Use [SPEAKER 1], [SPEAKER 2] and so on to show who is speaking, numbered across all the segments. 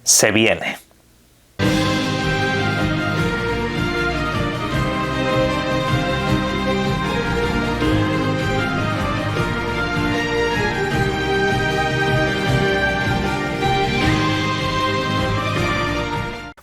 [SPEAKER 1] se viene.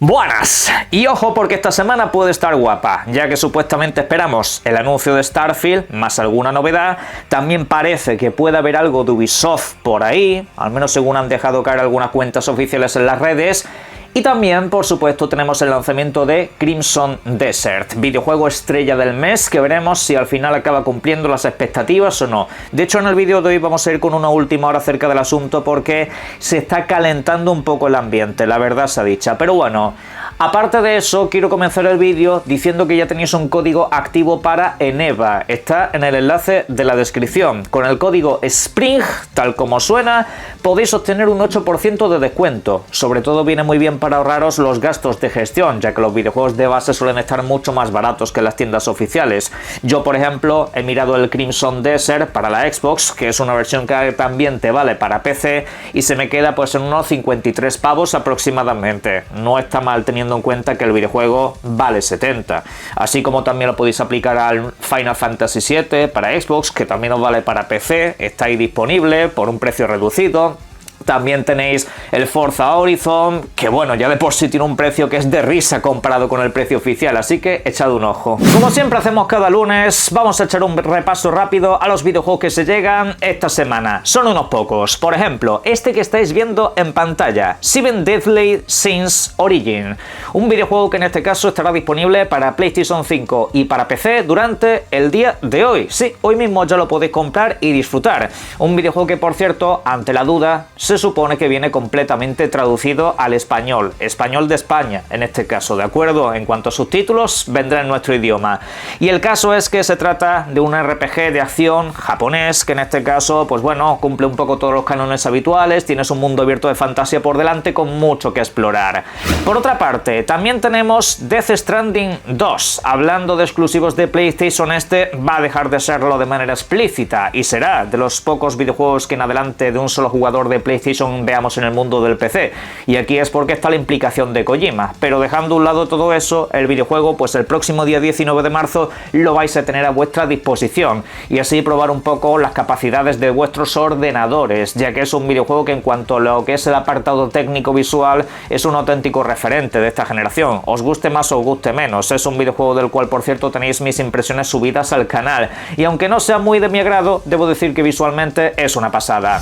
[SPEAKER 1] Buenas, y ojo porque esta semana puede estar guapa, ya que supuestamente esperamos el anuncio de Starfield, más alguna novedad. También parece que puede haber algo de Ubisoft por ahí, al menos según han dejado caer algunas cuentas oficiales en las redes. Y también, por supuesto, tenemos el lanzamiento de Crimson Desert, videojuego estrella del mes, que veremos si al final acaba cumpliendo las expectativas o no. De hecho, en el vídeo de hoy vamos a ir con una última hora acerca del asunto porque se está calentando un poco el ambiente, la verdad sea dicha. Pero bueno, aparte de eso, quiero comenzar el vídeo diciendo que ya tenéis un código activo para Eneba. Está en el enlace de la descripción. Con el código SPRING, tal como suena, podéis obtener un 8% de descuento. Sobre todo viene muy bien para ahorraros los gastos de gestión, ya que los videojuegos de base suelen estar mucho más baratos que las tiendas oficiales. Yo, por ejemplo, he mirado el Crimson Desert para la Xbox, que es una versión que también te vale para PC, y se me queda pues en unos 53 pavos aproximadamente. No está mal teniendo en cuenta que el videojuego vale 70. Así como también lo podéis aplicar al Final Fantasy VII para Xbox, que también os vale para PC, está ahí disponible por un precio reducido. También tenéis el Forza Horizon, que bueno, ya de por sí tiene un precio que es de risa comparado con el precio oficial, así que echad un ojo. Como siempre hacemos cada lunes, vamos a echar un repaso rápido a los videojuegos que se llegan esta semana. Son unos pocos. Por ejemplo, este que estáis viendo en pantalla, Seven Deadly Sins Origin, un videojuego que en este caso estará disponible para PlayStation 5 y para PC durante el día de hoy. Sí, hoy mismo ya lo podéis comprar y disfrutar. Un videojuego que, por cierto, ante la duda, se supone que viene completamente traducido al español de España, en este caso, ¿de acuerdo? En cuanto a subtítulos, vendrá en nuestro idioma. Y el caso es que se trata de un RPG de acción japonés, que en este caso, pues bueno, cumple un poco todos los cánones habituales, tienes un mundo abierto de fantasía por delante con mucho que explorar. Por otra parte, también tenemos Death Stranding 2, hablando de exclusivos de PlayStation, este va a dejar de serlo de manera explícita y será de los pocos videojuegos que en adelante de un solo jugador de PlayStation veamos en el mundo del PC, y aquí es porque está la implicación de Kojima. Pero dejando a un lado todo eso, el videojuego pues el próximo día 19 de marzo lo vais a tener a vuestra disposición y así probar un poco las capacidades de vuestros ordenadores, ya que es un videojuego que en cuanto a lo que es el apartado técnico visual es un auténtico referente de esta generación, os guste más o os guste menos. Es un videojuego del cual, por cierto, tenéis mis impresiones subidas al canal, y aunque no sea muy de mi agrado, debo decir que visualmente es una pasada.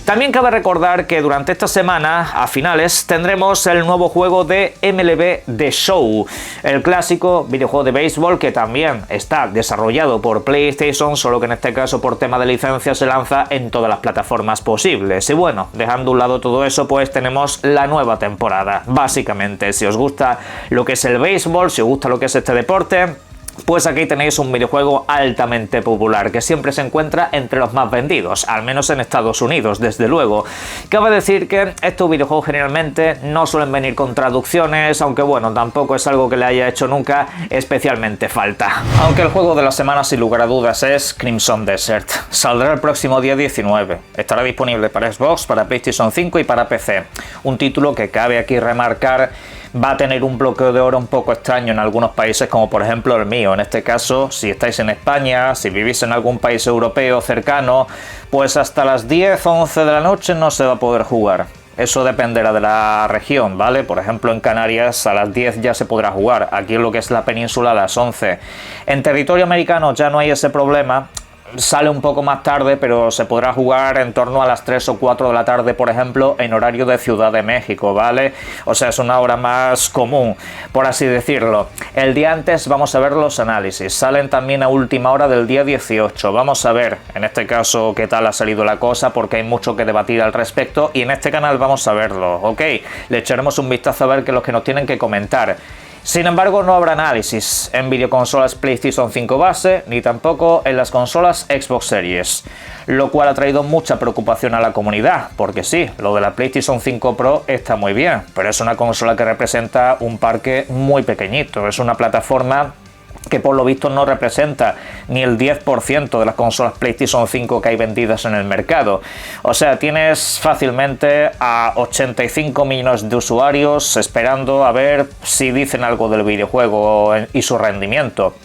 [SPEAKER 1] También cabe recordar que durante esta semana, a finales, tendremos el nuevo juego de MLB The Show, el clásico videojuego de béisbol que también está desarrollado por PlayStation, solo que en este caso por tema de licencia se lanza en todas las plataformas posibles. Y bueno, dejando a un lado todo eso, pues tenemos la nueva temporada. Básicamente, si os gusta lo que es el béisbol, si os gusta lo que es este deporte, pues aquí tenéis un videojuego altamente popular que siempre se encuentra entre los más vendidos, al menos en Estados Unidos, desde luego. Cabe decir que estos videojuegos generalmente no suelen venir con traducciones, aunque bueno, tampoco es algo que le haya hecho nunca especialmente falta. Aunque el juego de la semana sin lugar a dudas es Crimson Desert. Saldrá el próximo día 19. Estará disponible para Xbox, para PlayStation 5 y para PC. Un título que cabe aquí remarcar va a tener un bloqueo de hora un poco extraño en algunos países, como por ejemplo el mío. En este caso, si estáis en España, si vivís en algún país europeo cercano, pues hasta las 10 o 11 de la noche no se va a poder jugar. Eso dependerá de la región, ¿vale? Por ejemplo, en Canarias a las 10 ya se podrá jugar, aquí en lo que es la península a las 11. En territorio americano ya no hay ese problema. Sale un poco más tarde, pero se podrá jugar en torno a las 3 o 4 de la tarde, por ejemplo, en horario de Ciudad de México, ¿vale? O sea, es una hora más común, por así decirlo. El día antes vamos a ver los análisis. Salen también a última hora del día 18. Vamos a ver, en este caso, qué tal ha salido la cosa, porque hay mucho que debatir al respecto, y en este canal vamos a verlo, ¿ok? Le echaremos un vistazo a ver qué es lo que nos tienen que comentar. Sin embargo, no habrá análisis en videoconsolas PlayStation 5 base, ni tampoco en las consolas Xbox Series, lo cual ha traído mucha preocupación a la comunidad, porque sí, lo de la PlayStation 5 Pro está muy bien, pero es una consola que representa un parque muy pequeñito, es una plataforma que por lo visto no representa ni el 10% de las consolas PlayStation 5 que hay vendidas en el mercado. O sea, tienes fácilmente a 85 millones de usuarios esperando a ver si dicen algo del videojuego y su rendimiento.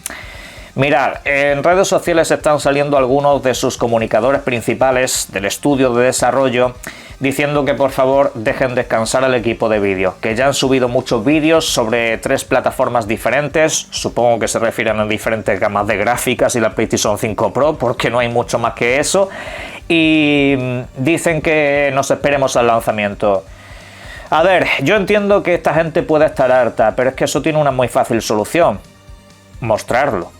[SPEAKER 1] Mirad, en redes sociales están saliendo algunos de sus comunicadores principales del estudio de desarrollo diciendo que por favor dejen descansar al equipo de vídeo, que ya han subido muchos vídeos sobre 3 plataformas diferentes, supongo que se refieren a diferentes gamas de gráficas y la PlayStation 5 Pro, porque no hay mucho más que eso, y dicen que nos esperemos al lanzamiento. A ver, yo entiendo que esta gente puede estar harta, pero es que eso tiene una muy fácil solución: mostrarlo.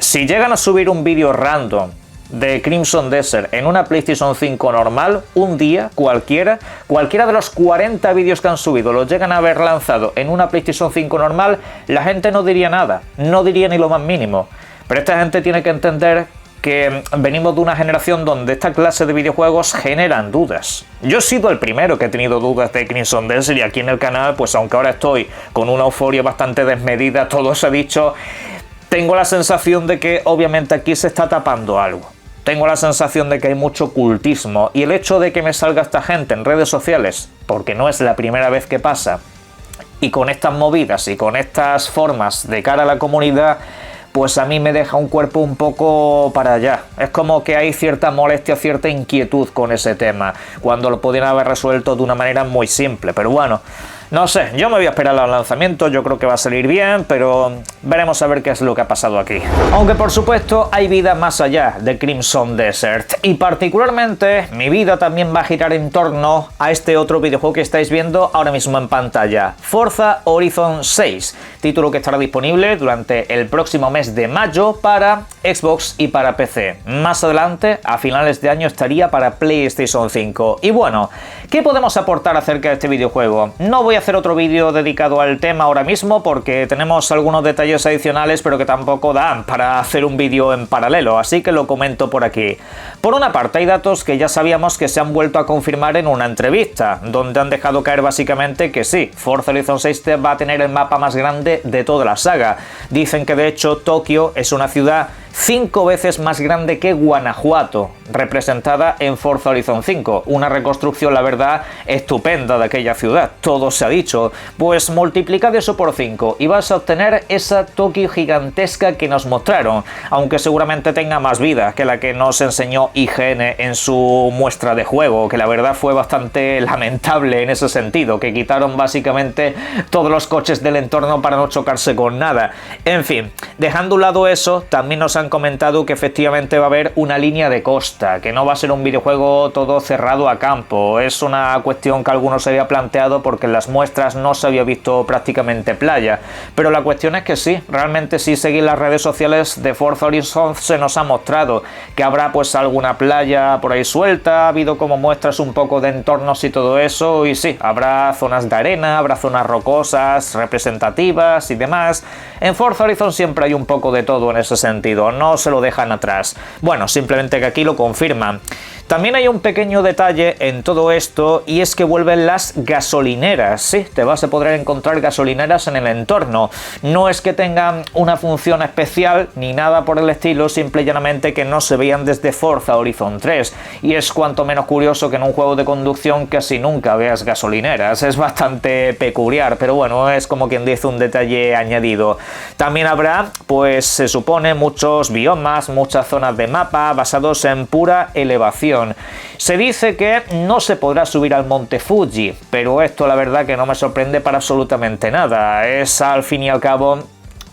[SPEAKER 1] Si llegan a subir un vídeo random de Crimson Desert en una PlayStation 5 normal, un día, cualquiera de los 40 vídeos que han subido los llegan a haber lanzado en una PlayStation 5 normal, la gente no diría nada, no diría ni lo más mínimo. Pero esta gente tiene que entender que venimos de una generación donde esta clase de videojuegos generan dudas. Yo he sido el primero que he tenido dudas de Crimson Desert, y aquí en el canal, pues aunque ahora estoy con una euforia bastante desmedida, todo se ha dicho, tengo la sensación de que obviamente aquí se está tapando algo. Tengo la sensación de que hay mucho ocultismo, y el hecho de que me salga esta gente en redes sociales, porque no es la primera vez que pasa, y con estas movidas y con estas formas de cara a la comunidad, pues a mí me deja un cuerpo un poco para allá. Es como que hay cierta molestia, cierta inquietud con ese tema, cuando lo podrían haber resuelto de una manera muy simple. Pero bueno, no sé, yo me voy a esperar al lanzamiento, yo creo que va a salir bien, pero veremos a ver qué es lo que ha pasado aquí. Aunque por supuesto hay vida más allá de Crimson Desert, y particularmente mi vida también va a girar en torno a este otro videojuego que estáis viendo ahora mismo en pantalla, Forza Horizon 6, título que estará disponible durante el próximo mes de mayo para Xbox y para PC. Más adelante, a finales de año, estaría para PlayStation 5. Y bueno, ¿qué podemos aportar acerca de este videojuego? No voy a hacer otro vídeo dedicado al tema ahora mismo porque tenemos algunos detalles adicionales, pero que tampoco dan para hacer un vídeo en paralelo, así que lo comento por aquí. Por una parte, hay datos que ya sabíamos que se han vuelto a confirmar en una entrevista, donde han dejado caer básicamente que sí, Forza Horizon 6 va a tener el mapa más grande de toda la saga. Dicen que de hecho Tokio es una ciudad 5 veces más grande que Guanajuato, representada en Forza Horizon 5. Una reconstrucción, la verdad, estupenda de aquella ciudad, todo se ha dicho. Pues multiplicad eso por 5 y vas a obtener esa Tokio gigantesca que nos mostraron, aunque seguramente tenga más vida que la que nos enseñó IGN en su muestra de juego, que la verdad fue bastante lamentable en ese sentido, que quitaron básicamente todos los coches del entorno para no chocarse con nada. En fin, dejando a un lado eso, también nos han comentado que efectivamente va a haber una línea de costa, que no va a ser un videojuego todo cerrado a campo. Es una cuestión que algunos se había planteado porque en las muestras no se había visto prácticamente playa, pero la cuestión es que sí, realmente si seguir las redes sociales de Forza Horizon se nos ha mostrado que habrá pues alguna playa por ahí suelta, ha habido como muestras un poco de entornos y todo eso, y sí, habrá zonas de arena, habrá zonas rocosas, representativas y demás. En Forza Horizon siempre hay un poco de todo en ese sentido, no se lo dejan atrás. Bueno, simplemente que aquí lo confirman. También hay un pequeño detalle en todo esto, y es que vuelven las gasolineras. Sí, te vas a poder encontrar gasolineras en el entorno. No es que tengan una función especial ni nada por el estilo, simple y llanamente que no se veían desde Forza Horizon 3. Y es cuanto menos curioso que en un juego de conducción casi nunca veas gasolineras. Es bastante peculiar, pero bueno, es como quien dice un detalle añadido. También habrá, pues se supone, muchos biomas, muchas zonas de mapa basados en pura elevación. Se dice que no se podrá subir al monte Fuji, pero esto la verdad que no me sorprende para absolutamente nada. Es al fin y al cabo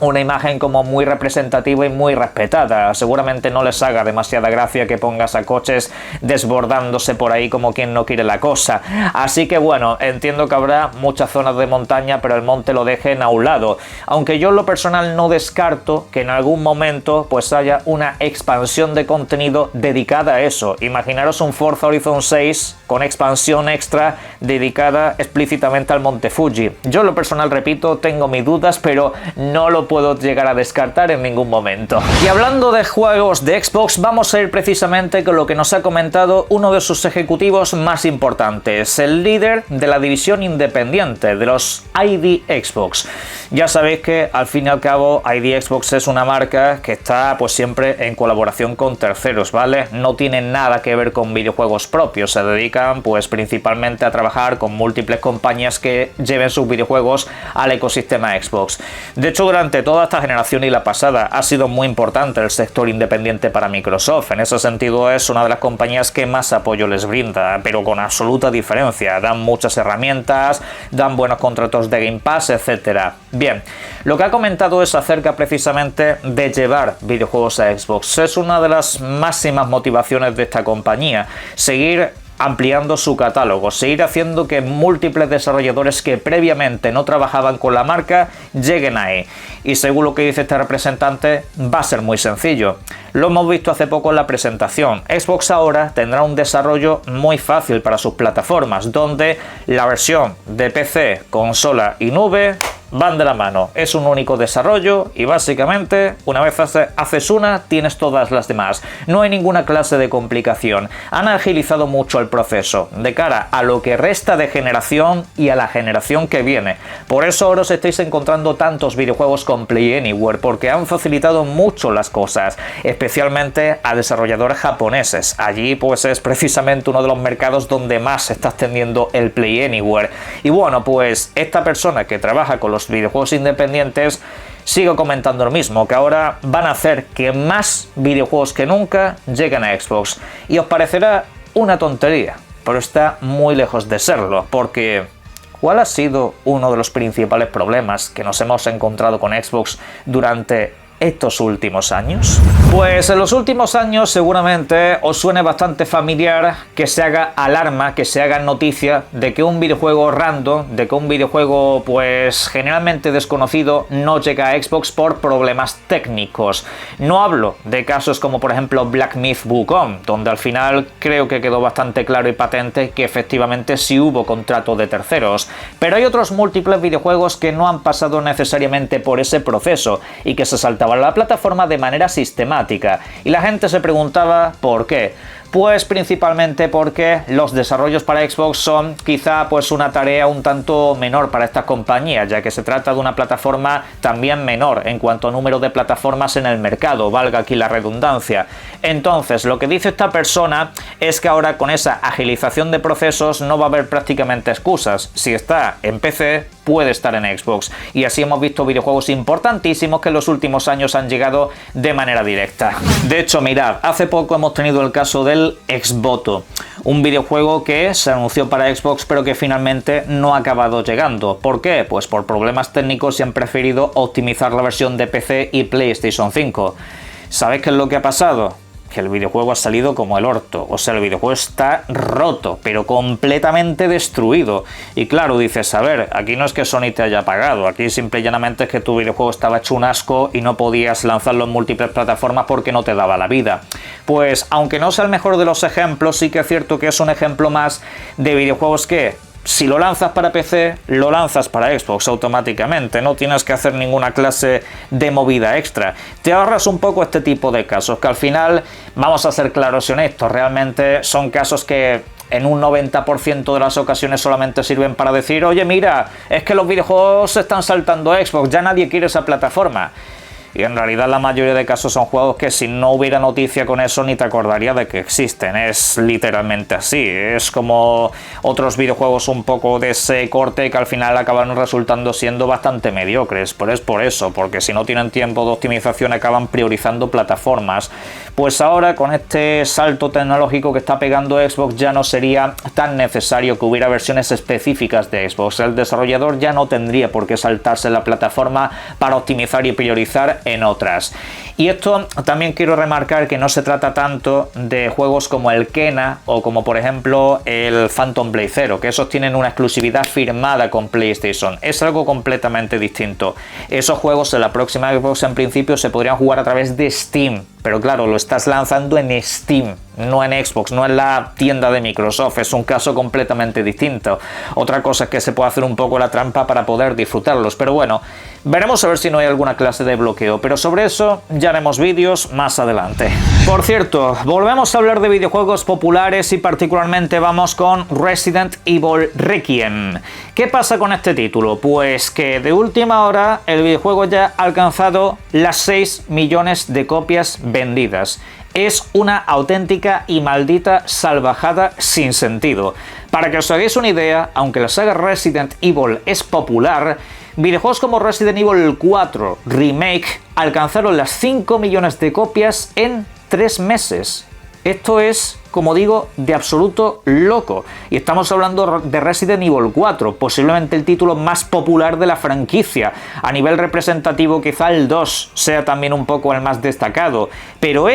[SPEAKER 1] una imagen como muy representativa y muy respetada. Seguramente no les haga demasiada gracia que pongas a coches desbordándose por ahí como quien no quiere la cosa. Así que bueno, entiendo que habrá muchas zonas de montaña, pero el monte lo dejen a un lado. Aunque yo en lo personal no descarto que en algún momento pues haya una expansión de contenido dedicada a eso. Imaginaros un Forza Horizon 6 con expansión extra dedicada explícitamente al monte Fuji. Yo en lo personal, repito, tengo mis dudas, pero no lo puedo llegar a descartar en ningún momento. Y hablando de juegos de Xbox, vamos a ir precisamente con lo que nos ha comentado uno de sus ejecutivos más importantes, el líder de la división independiente de los ID Xbox. Ya sabéis que al fin y al cabo ID Xbox es una marca que está pues siempre en colaboración con terceros, ¿vale? No tienen nada que ver con videojuegos propios, se dedican pues principalmente a trabajar con múltiples compañías que lleven sus videojuegos al ecosistema Xbox. De hecho, durante toda esta generación y la pasada ha sido muy importante el sector independiente para Microsoft. En ese sentido es una de las compañías que más apoyo les brinda, pero con absoluta diferencia. Dan muchas herramientas, dan buenos contratos de Game Pass, etcétera. Bien, lo que ha comentado es acerca precisamente de llevar videojuegos a Xbox. Es una de las máximas motivaciones de esta compañía, seguir ampliando su catálogo, seguir haciendo que múltiples desarrolladores que previamente no trabajaban con la marca lleguen ahí. Y según lo que dice este representante, va a ser muy sencillo. Lo hemos visto hace poco en la presentación. Xbox ahora tendrá un desarrollo muy fácil para sus plataformas, donde la versión de PC, consola y nube van de la mano. Es un único desarrollo y básicamente una vez haces una, tienes todas las demás. No hay ninguna clase de complicación. Han agilizado mucho el proceso de cara a lo que resta de generación y a la generación que viene. Por eso ahora os estáis encontrando tantos videojuegos con Play Anywhere, porque han facilitado mucho las cosas, especialmente a desarrolladores japoneses. Allí pues es precisamente uno de los mercados donde más se está extendiendo el Play Anywhere. Y bueno, pues esta persona que trabaja con los videojuegos independientes sigo comentando lo mismo, que ahora van a hacer que más videojuegos que nunca lleguen a Xbox. Y os parecerá una tontería, pero está muy lejos de serlo, porque ¿cuál ha sido uno de los principales problemas que nos hemos encontrado con Xbox durante estos últimos años? Pues en los últimos años seguramente os suene bastante familiar que se haga alarma, que se haga noticia de que un videojuego random, de que un videojuego pues generalmente desconocido no llega a Xbox por problemas técnicos. No hablo de casos como por ejemplo Black Myth Wukong, donde al final creo que quedó bastante claro y patente que efectivamente sí hubo contrato de terceros, pero hay otros múltiples videojuegos que no han pasado necesariamente por ese proceso y que se saltaban la plataforma de manera sistemática, y la gente se preguntaba ¿por qué? Pues principalmente porque los desarrollos para Xbox son quizá pues una tarea un tanto menor para estas compañías, ya que se trata de una plataforma también menor en cuanto a número de plataformas en el mercado, valga aquí la redundancia. Entonces, lo que dice esta persona es que ahora con esa agilización de procesos no va a haber prácticamente excusas. Si está en PC, puede estar en Xbox. Y así hemos visto videojuegos importantísimos que en los últimos años han llegado de manera directa. De hecho, mirad, hace poco hemos tenido el caso del Exvoto, un videojuego que se anunció para Xbox pero que finalmente no ha acabado llegando. ¿Por qué? Pues por problemas técnicos y han preferido optimizar la versión de PC y PlayStation 5. ¿Sabéis qué es lo que ha pasado? Que el videojuego ha salido como el orto, o sea, el videojuego está roto, pero completamente destruido. Y claro, dices, a ver, aquí no es que Sony te haya pagado, aquí simple y llanamente es que tu videojuego estaba hecho un asco y no podías lanzarlo en múltiples plataformas porque no te daba la vida. Pues, aunque no sea el mejor de los ejemplos, sí que es cierto que es un ejemplo más de videojuegos que si lo lanzas para PC, lo lanzas para Xbox automáticamente, no tienes que hacer ninguna clase de movida extra. Te ahorras un poco este tipo de casos, que al final, vamos a ser claros y honestos, realmente son casos que en un 90% de las ocasiones solamente sirven para decir, oye mira, es que los videojuegos se están saltando a Xbox, ya nadie quiere esa plataforma. Y en realidad la mayoría de casos son juegos que si no hubiera noticia con eso ni te acordarías de que existen. Es literalmente así. Es como otros videojuegos un poco de ese corte que al final acaban resultando siendo bastante mediocres. Pero es por eso, porque si no tienen tiempo de optimización acaban priorizando plataformas. Pues ahora con este salto tecnológico que está pegando Xbox ya no sería tan necesario que hubiera versiones específicas de Xbox. El desarrollador ya no tendría por qué saltarse la plataforma para optimizar y priorizar en otras. Y esto también quiero remarcar que no se trata tanto de juegos como el Kena o como por ejemplo el Phantom Blade Zero, que esos tienen una exclusividad firmada con PlayStation. Es algo completamente distinto. Esos juegos en la próxima Xbox en principio se podrían jugar a través de Steam, pero claro, lo estás lanzando en Steam, no en Xbox, no en la tienda de Microsoft. Es un caso completamente distinto. Otra cosa es que se puede hacer un poco la trampa para poder disfrutarlos, pero bueno, Veremos a ver si no hay alguna clase de bloqueo, pero sobre eso ya haremos vídeos más adelante. Por cierto, volvemos a hablar de videojuegos populares y particularmente vamos con Resident Evil Requiem. ¿Qué pasa con este título? Pues que de última hora el videojuego ya ha alcanzado las 6 millones de copias vendidas. Es una auténtica y maldita salvajada sin sentido. Para que os hagáis una idea, aunque la saga Resident Evil es popular, videojuegos como Resident Evil 4 Remake alcanzaron las 5 millones de copias en 3 meses. Esto es, como digo, de absoluto loco. Y estamos hablando de Resident Evil 4, posiblemente el título más popular de la franquicia. A nivel representativo quizá el 2 sea también un poco el más destacado. Pero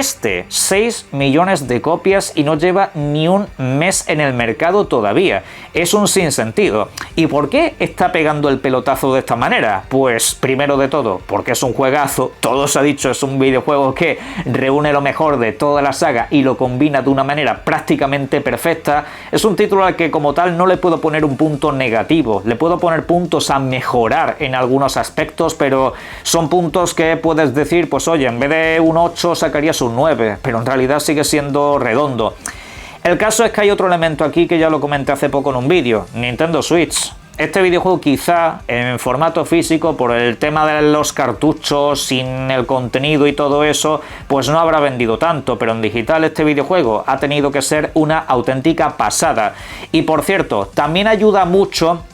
[SPEAKER 1] 6 millones de copias y no lleva ni un mes en el mercado todavía. Es un sinsentido. ¿Y por qué está pegando el pelotazo de esta manera? Pues primero de todo, porque es un juegazo. Todo se ha dicho, es un videojuego que reúne lo mejor de toda la saga y lo combina de una manera prácticamente perfecta. Es un título al que como tal no le puedo poner un punto negativo, le puedo poner puntos a mejorar en algunos aspectos, pero son puntos que puedes decir, pues oye, en vez de un 8 sacarías un 9, pero en realidad sigue siendo redondo. El caso es que hay otro elemento aquí que ya lo comenté hace poco en un vídeo, Nintendo Switch. Este videojuego quizá en formato físico, por el tema de los cartuchos, sin el contenido y todo eso, pues no habrá vendido tanto, pero en digital este videojuego ha tenido que ser una auténtica pasada. Y por cierto, también ayuda mucho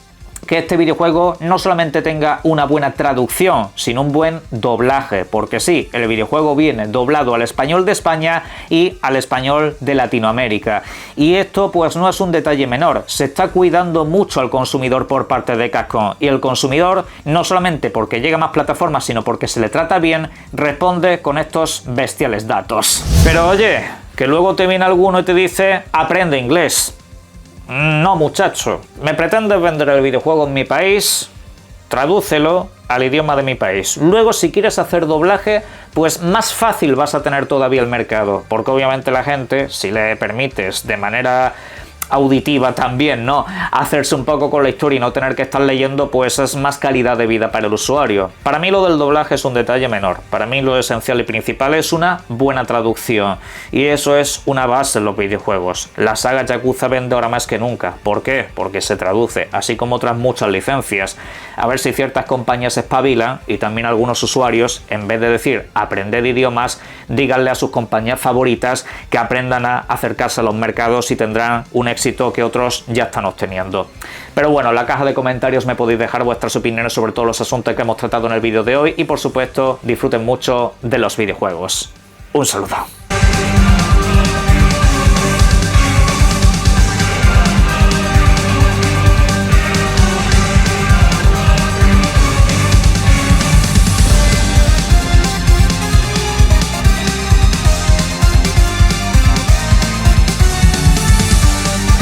[SPEAKER 1] que este videojuego no solamente tenga una buena traducción, sino un buen doblaje, porque sí, el videojuego viene doblado al español de España y al español de Latinoamérica. Y esto pues no es un detalle menor, se está cuidando mucho al consumidor por parte de Capcom, y el consumidor, no solamente porque llega a más plataformas, sino porque se le trata bien, responde con estos bestiales datos. Pero oye, que luego te viene alguno y te dice, aprende inglés. No, muchacho, ¿me pretendes vender el videojuego en mi país? Tradúcelo al idioma de mi país. Luego, si quieres hacer doblaje, pues más fácil vas a tener todavía el mercado, porque obviamente la gente, si le permites de manera auditiva también, ¿no?, hacerse un poco con la historia y no tener que estar leyendo, pues es más calidad de vida para el usuario. Para mí lo del doblaje es un detalle menor. Para mí lo esencial y principal es una buena traducción. Y eso es una base en los videojuegos. La saga Yakuza vende ahora más que nunca. ¿Por qué? Porque se traduce, así como otras muchas licencias. A ver si ciertas compañías espabilan y también algunos usuarios, en vez de decir aprended idiomas, díganle a sus compañías favoritas que aprendan a acercarse a los mercados y tendrán un éxito que otros ya están obteniendo. Pero bueno, en la caja de comentarios me podéis dejar vuestras opiniones sobre todos los asuntos que hemos tratado en el vídeo de hoy y por supuesto disfruten mucho de los videojuegos. Un saludo.